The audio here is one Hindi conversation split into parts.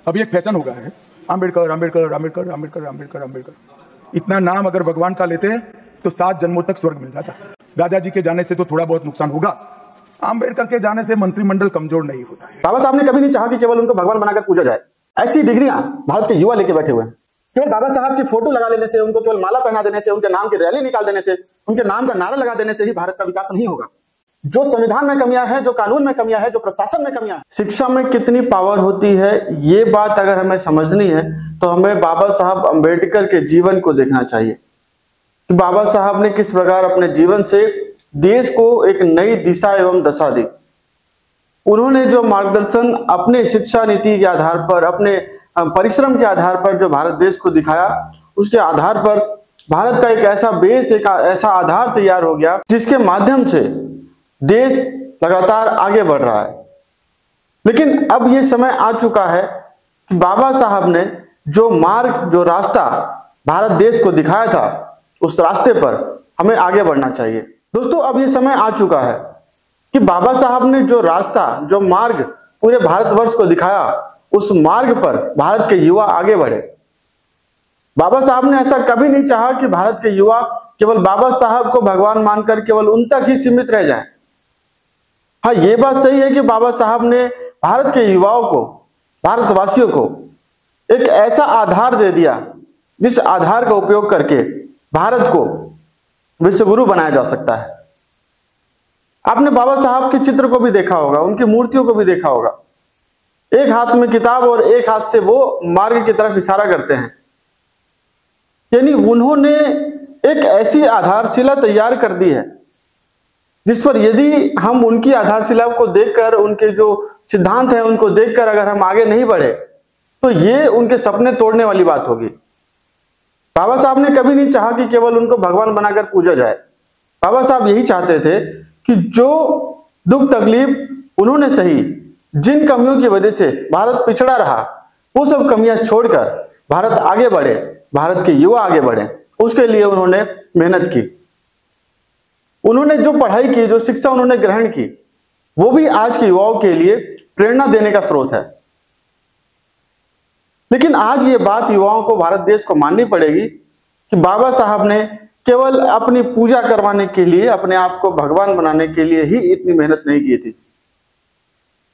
अभी एक फैशन हो गया है, आम्बेडकर आम्बेडकर आम्बेडकर आम्बेडकर आम्बेडकर आम्बेडकर। इतना नाम अगर भगवान का लेते हैं तो 7 जन्मों तक स्वर्ग मिल जाता। दादाजी के जाने से तो थोड़ा बहुत नुकसान होगा, आम्बेडकर के जाने से मंत्रिमंडल कमजोर नहीं होता है। बाबा साहब ने कभी नहीं चाहा कि केवल उनको भगवान बनाकर पूजा जाए। ऐसी डिग्रियां भारत के युवा लेके बैठे हुए हैं। केवल बाबा साहब की फोटो लगा लेने से, उनको केवल माला पहना देने से, उनके नाम की रैली निकाल देने से, उनके नाम का नारा लगा देने से ही भारत का विकास नहीं होगा। जो संविधान में कमियां हैं, जो कानून में कमियां हैं, जो प्रशासन में कमियां हैं, शिक्षा में कितनी पावर होती है, ये बात अगर हमें समझनी है तो हमें बाबा साहब अम्बेडकर के जीवन को देखना चाहिए कि बाबा साहब ने किस प्रकार अपने जीवन से देश को एक नई दिशा एवं दशा दी। उन्होंने जो मार्गदर्शन अपने शिक्षा नीति के आधार पर, अपने परिश्रम के आधार पर जो भारत देश को दिखाया, उसके आधार पर भारत का एक ऐसा बेस, एक ऐसा आधार तैयार हो गया जिसके माध्यम से देश लगातार आगे बढ़ रहा है। लेकिन अब यह समय आ चुका है कि बाबा साहब ने जो मार्ग, जो रास्ता भारत देश को दिखाया था, उस रास्ते पर हमें आगे बढ़ना चाहिए। दोस्तों, अब यह समय आ चुका है कि बाबा साहब ने जो रास्ता, जो मार्ग पूरे भारतवर्ष को दिखाया, उस मार्ग पर भारत के युवा आगे बढ़े। बाबा साहब ने ऐसा कभी नहीं चाहा कि भारत के युवा केवल बाबा साहब को भगवान मानकर केवल उन तक ही सीमित रह जाएं। हाँ, ये बात सही है कि बाबा साहब ने भारत के युवाओं को, भारतवासियों को एक ऐसा आधार दे दिया जिस आधार का उपयोग करके भारत को विश्वगुरु बनाया जा सकता है। आपने बाबा साहब के चित्र को भी देखा होगा, उनकी मूर्तियों को भी देखा होगा। एक हाथ में किताब और एक हाथ से वो मार्ग की तरफ इशारा करते हैं। यानी उन्होंने एक ऐसी आधारशिला तैयार कर दी है जिस पर यदि हम उनकी आधारशिला को देखकर, उनके जो सिद्धांत हैं उनको देखकर अगर हम आगे नहीं बढ़े तो ये उनके सपने तोड़ने वाली बात होगी। बाबा साहब ने कभी नहीं चाहा कि केवल उनको भगवान बनाकर पूजा जाए। बाबा साहब यही चाहते थे कि जो दुख तकलीफ उन्होंने सही, जिन कमियों की वजह से भारत पिछड़ा रहा, वो सब कमियां छोड़कर भारत आगे बढ़े, भारत के युवा आगे बढ़े, उसके लिए उन्होंने मेहनत की। उन्होंने जो पढ़ाई की, जो शिक्षा उन्होंने ग्रहण की, वो भी आज के युवाओं के लिए प्रेरणा देने का स्रोत है। लेकिन आज ये बात युवाओं को, भारत देश को माननी पड़ेगी कि बाबा साहब ने केवल अपनी पूजा करवाने के लिए, अपने आप को भगवान बनाने के लिए ही इतनी मेहनत नहीं की थी।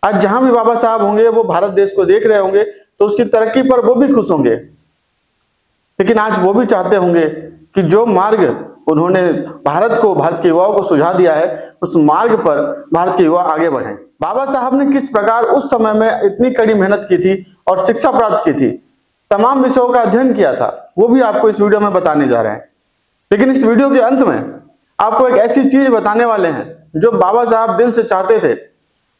आज जहां भी बाबा साहब होंगे, वो भारत देश को देख रहे होंगे तो उसकी तरक्की पर वो भी खुश होंगे। लेकिन आज वो भी चाहते होंगे कि जो मार्ग उन्होंने भारत को, भारत के युवाओं को सुझा दिया है, उस मार्ग पर भारत के युवा आगे बढ़ें। बाबा साहब ने किस प्रकार उस समय में इतनी कड़ी मेहनत की थी और शिक्षा प्राप्त की थी, तमाम विषयों का अध्ययन किया था, वो भी आपको इस वीडियो में बताने जा रहे हैं। लेकिन इस वीडियो के अंत में आपको एक ऐसी चीज बताने वाले हैं जो बाबा साहब दिल से चाहते थे,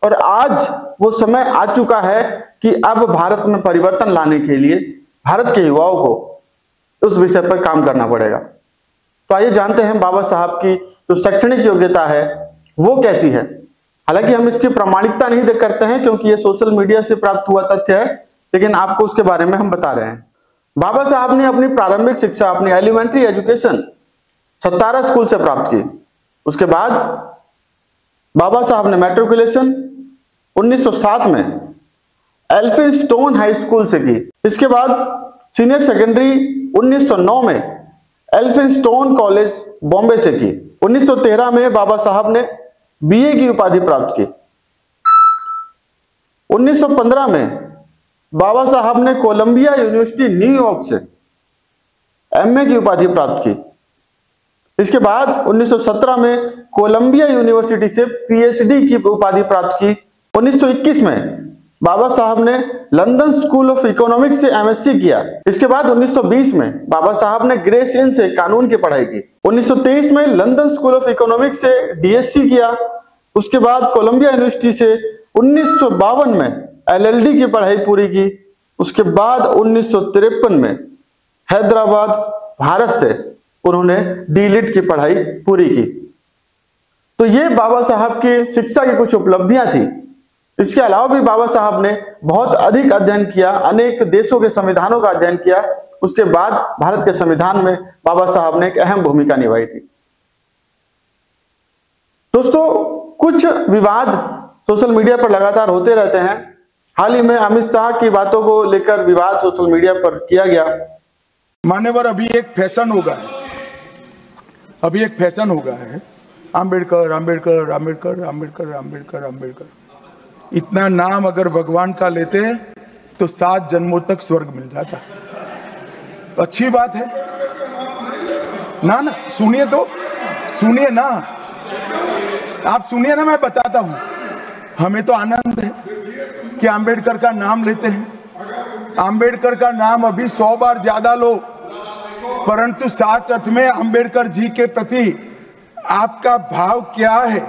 और आज वो समय आ चुका है कि अब भारत में परिवर्तन लाने के लिए भारत के युवाओं को उस विषय पर काम करना पड़ेगा। तो आइए जानते हैं बाबा साहब की जो शैक्षणिक योग्यता है वो कैसी है। हालांकि हम इसकी प्रामाणिकता नहीं देख करते हैं क्योंकि ये सोशल मीडिया से प्राप्त हुआ तथ्य है, लेकिन आपको उसके बारे में हम बता रहे हैं। बाबा साहब ने अपनी प्रारंभिक शिक्षा, अपनी एलिमेंट्री एजुकेशन सतारा स्कूल से प्राप्त की। उसके बाद बाबा साहब ने मैट्रिकुलेशन 1907 में एल्फिंस्टोन हाई स्कूल से की। इसके बाद सीनियर सेकेंडरी 1909 में एल्फिंस्टोन कॉलेज बॉम्बे से की। 1913 में बाबा साहब ने बीए की उपाधि प्राप्त की। 1915 में बाबा साहब ने कोलंबिया यूनिवर्सिटी न्यूयॉर्क से एमए की उपाधि प्राप्त की। इसके बाद 1917 में कोलंबिया यूनिवर्सिटी से पीएचडी की उपाधि प्राप्त की। 1921 में बाबा साहब ने लंदन स्कूल ऑफ इकोनॉमिक्स से एमएससी किया। इसके बाद 1920 में बाबा साहब ने ग्रेस इन से कानून की पढ़ाई की। 1923 में लंदन स्कूल ऑफ इकोनॉमिक्स से डीएससी किया। उसके बाद कोलंबिया यूनिवर्सिटी से 1952 में एलएलडी की पढ़ाई पूरी की। उसके बाद 1953 में हैदराबाद भारत से उन्होंने डीलिट की पढ़ाई पूरी की। तो ये बाबा साहब की शिक्षा की कुछ उपलब्धियां थी। इसके अलावा भी बाबा साहब ने बहुत अधिक अध्ययन किया, अनेक देशों के संविधानों का अध्ययन किया। उसके बाद भारत के संविधान में बाबा साहब ने एक अहम भूमिका निभाई थी। दोस्तों, कुछ विवाद सोशल मीडिया पर लगातार होते रहते हैं। हाल ही में अमित शाह की बातों को लेकर विवाद सोशल मीडिया पर किया गया। मान्यवर, अभी एक फैशन हो गया है, आम्बेडकर आम्बेडकर आम्बेडकर आम्बेडकर आम्बेडकर आम्बेडकर। इतना नाम अगर भगवान का लेते तो 7 जन्मों तक स्वर्ग मिल जाता। अच्छी बात है ना? सुनिए तो, सुनिए ना, आप सुनिए ना, मैं बताता हूं। हमें तो आनंद है कि आम्बेडकर का नाम लेते हैं। आम्बेडकर का नाम अभी 100 बार ज्यादा लो, परंतु साच अर्थ में आम्बेडकर जी के प्रति आपका भाव क्या है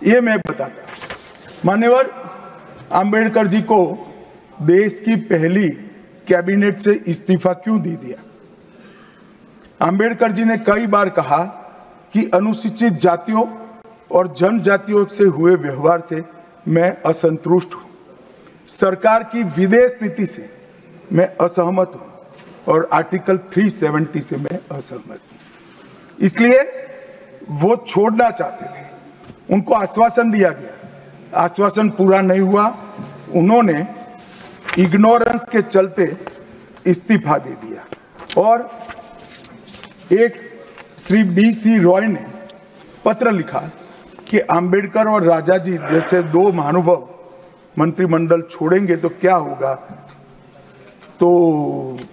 ये मैं बताता हूं। मान्यवर, आम्बेडकर जी को देश की पहली कैबिनेट से इस्तीफा क्यों दे दिया? आम्बेडकर जी ने कई बार कहा कि अनुसूचित जातियों और जनजातियों से हुए व्यवहार से मैं असंतुष्ट हूं, सरकार की विदेश नीति से मैं असहमत हूं और आर्टिकल 370 से मैं असहमत हूं। इसलिए वो छोड़ना चाहते थे। उनको आश्वासन दिया गया, आश्वासन पूरा नहीं हुआ। उन्होंने इग्नोरेंस के चलते इस्तीफा दे दिया और एक श्री BC रॉय ने पत्र लिखा कि आम्बेडकर और राजा जी जैसे 2 महानुभाव मंत्रिमंडल छोड़ेंगे तो क्या होगा। तो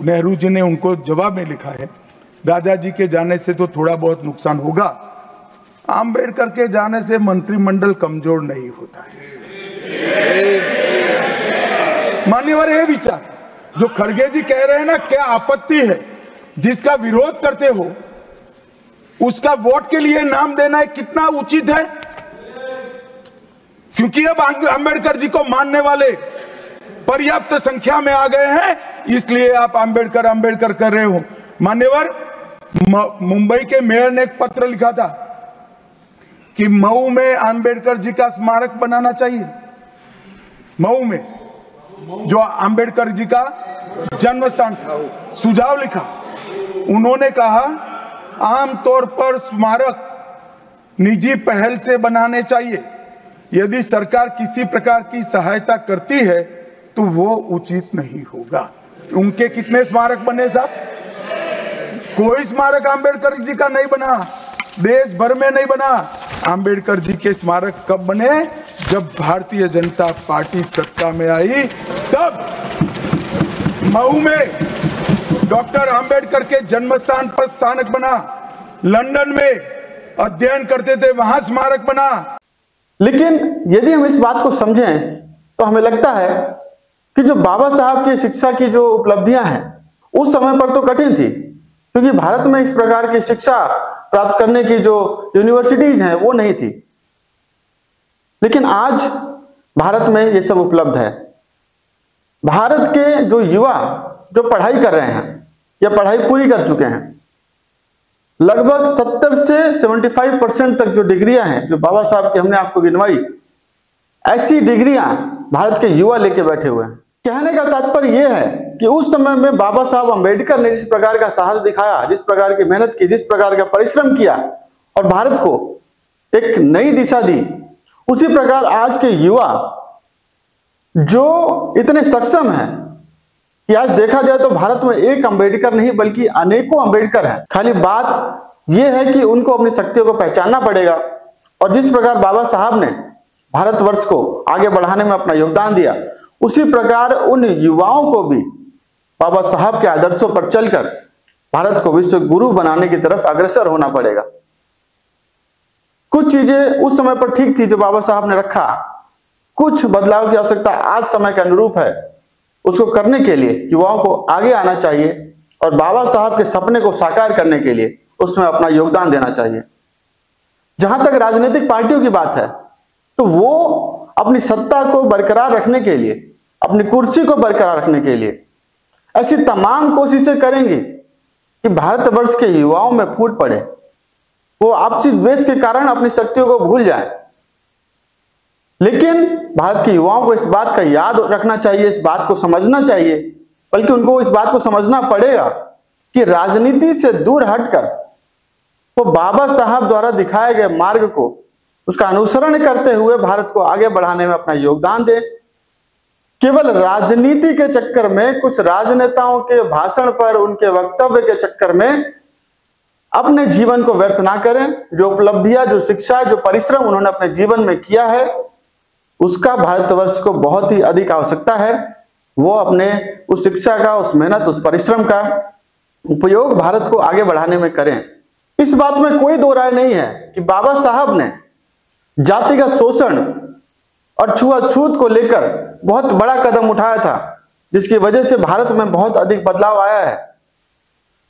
नेहरू जी ने उनको जवाब में लिखा है, दादाजी के जाने से तो थोड़ा बहुत नुकसान होगा, आम्बेडकर के जाने से मंत्रिमंडल कमजोर नहीं होता है। मान्यवर, ये विचार जो खड़गे जी कह रहे हैं ना, क्या आपत्ति है? जिसका विरोध करते हो उसका वोट के लिए नाम देना कितना उचित है? क्योंकि अब आम्बेडकर जी को मानने वाले पर्याप्त संख्या में आ गए हैं, इसलिए आप आम्बेडकर आम्बेडकर कर रहे हो। मान्यवर, मुंबई के मेयर ने एक पत्र लिखा था कि मऊ में आम्बेडकर जी का स्मारक बनाना चाहिए। मऊ में जो आम्बेडकर जी का जन्म स्थान था, सुझाव लिखा। उन्होंने कहा आमतौर पर स्मारक निजी पहल से बनाने चाहिए। यदि सरकार किसी प्रकार की सहायता करती है तो वो उचित नहीं होगा। उनके कितने स्मारक बने साहब? कोई स्मारक आम्बेडकर जी का नहीं बना, देश भर में नहीं बना। आम्बेडकर जी के स्मारक कब बने? जब भारतीय जनता पार्टी सत्ता में आई, तब मऊ में डॉक्टर आम्बेडकर के जन्म स्थान पर स्मारक बना। लंदन में अध्ययन करते थे, वहां स्मारक बना। लेकिन यदि हम इस बात को समझें तो हमें लगता है कि जो बाबा साहब की शिक्षा की जो उपलब्धियां हैं उस समय पर तो कठिन थी, क्योंकि भारत में इस प्रकार की शिक्षा प्राप्त करने की जो यूनिवर्सिटीज हैं वो नहीं थी। लेकिन आज भारत में ये सब उपलब्ध है। भारत के जो युवा जो पढ़ाई कर रहे हैं या पढ़ाई पूरी कर चुके हैं, लगभग 70 से 75% तक जो डिग्रियां हैं जो बाबा साहब की हमने आपको गिनवाई, ऐसी डिग्रियां भारत के युवा लेके बैठे हुए हैं। कहने का तात्पर्य यह है कि उस समय में बाबा साहब अम्बेडकर ने जिस प्रकार का साहस दिखाया, जिस प्रकार की मेहनत की, जिस प्रकार का परिश्रम किया और भारत को एक नई दिशा दी, उसी प्रकार आज के युवा जो इतने सक्षम हैं कि आज देखा जाए तो भारत में एक अम्बेडकर नहीं बल्कि अनेकों अम्बेडकर हैं। खाली बात यह है कि उनको अपनी शक्तियों को पहचानना पड़ेगा और जिस प्रकार बाबा साहब ने भारतवर्ष को आगे बढ़ाने में अपना योगदान दिया, उसी प्रकार उन युवाओं को भी बाबा साहब के आदर्शों पर चलकर भारत को विश्व गुरु बनाने की तरफ अग्रसर होना पड़ेगा। कुछ चीजें उस समय पर ठीक थी जो बाबा साहब ने रखा, कुछ बदलाव की आवश्यकता आज समय के अनुरूप है। उसको करने के लिए युवाओं को आगे आना चाहिए और बाबा साहब के सपने को साकार करने के लिए उसमें अपना योगदान देना चाहिए। जहां तक राजनीतिक पार्टियों की बात है तो वो अपनी सत्ता को बरकरार रखने के लिए, अपनी कुर्सी को बरकरार रखने के लिए ऐसी तमाम कोशिशें करेंगी कि भारतवर्ष के युवाओं में फूट पड़े, वो आपसी द्वेष के कारण अपनी शक्तियों को भूल जाए। लेकिन भारत के युवाओं को इस बात का याद रखना चाहिए, इस बात को समझना चाहिए, बल्कि उनको इस बात को समझना पड़ेगा कि राजनीति से दूर हटकर वो बाबा साहब द्वारा दिखाए गए मार्ग को, उसका अनुसरण करते हुए भारत को आगे बढ़ाने में अपना योगदान दे। केवल राजनीति के चक्कर में, कुछ राजनेताओं के भाषण पर, उनके वक्तव्य के चक्कर में अपने जीवन को व्यर्थ ना करें। जो उपलब्धियां, जो शिक्षा, जो परिश्रम उन्होंने अपने जीवन में किया है, उसका भारतवर्ष को बहुत ही अधिक आवश्यकता है। वो अपने उस शिक्षा का, उस मेहनत, उस परिश्रम का उपयोग भारत को आगे बढ़ाने में करें। इस बात में कोई दो राय नहीं है कि बाबा साहब ने जातिगत शोषण और छुआछूत को लेकर बहुत बड़ा कदम उठाया था, जिसकी वजह से भारत में बहुत अधिक बदलाव आया है।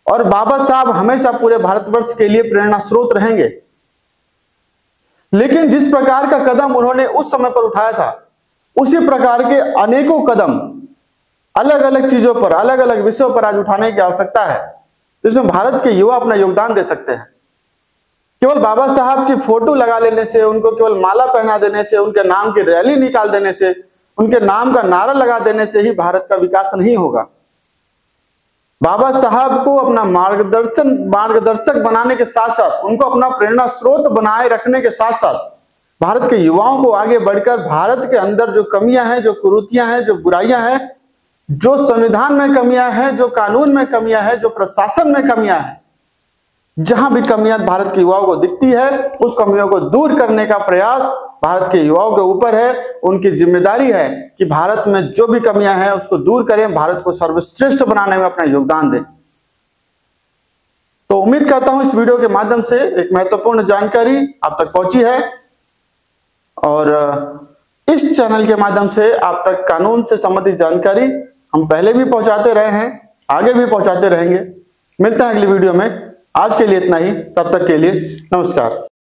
और बाबा साहब हमेशा पूरे भारतवर्ष के लिए प्रेरणा स्रोत रहेंगे। लेकिन जिस प्रकार का कदम उन्होंने उस समय पर उठाया था, उसी प्रकार के अनेकों कदम अलग अलग चीजों पर, अलग अलग विषयों पर आज उठाने की आवश्यकता है, जिसमें भारत के युवा अपना योगदान दे सकते हैं। केवल बाबा साहब की फोटो लगा लेने से, उनको केवल माला पहना देने से, उनके नाम की रैली निकाल देने से, उनके नाम का नारा लगा देने से ही भारत का विकास नहीं होगा। बाबा साहब को अपना मार्गदर्शक बनाने के साथ साथ, उनको अपना प्रेरणा स्रोत बनाए रखने के साथ साथ भारत के युवाओं को आगे बढ़कर भारत के अंदर जो कमियां हैं, जो कुरीतियां हैं, जो बुराइयां हैं, जो संविधान में कमियां हैं, जो कानून में कमियां हैं, जो प्रशासन में कमियां हैं, जहां भी कमियां भारत के युवाओं को दिखती है, उस कमियों को दूर करने का प्रयास भारत के युवाओं के ऊपर है। उनकी जिम्मेदारी है कि भारत में जो भी कमियां हैं उसको दूर करें, भारत को सर्वश्रेष्ठ बनाने में अपना योगदान दें। तो उम्मीद करता हूं इस वीडियो के माध्यम से एक महत्वपूर्ण जानकारी आप तक पहुंची है, और इस चैनल के माध्यम से आप तक कानून से संबंधित जानकारी हम पहले भी पहुंचाते रहे हैं, आगे भी पहुंचाते रहेंगे। मिलते हैं अगली वीडियो में। आज के लिए इतना ही, तब तक के लिए नमस्कार।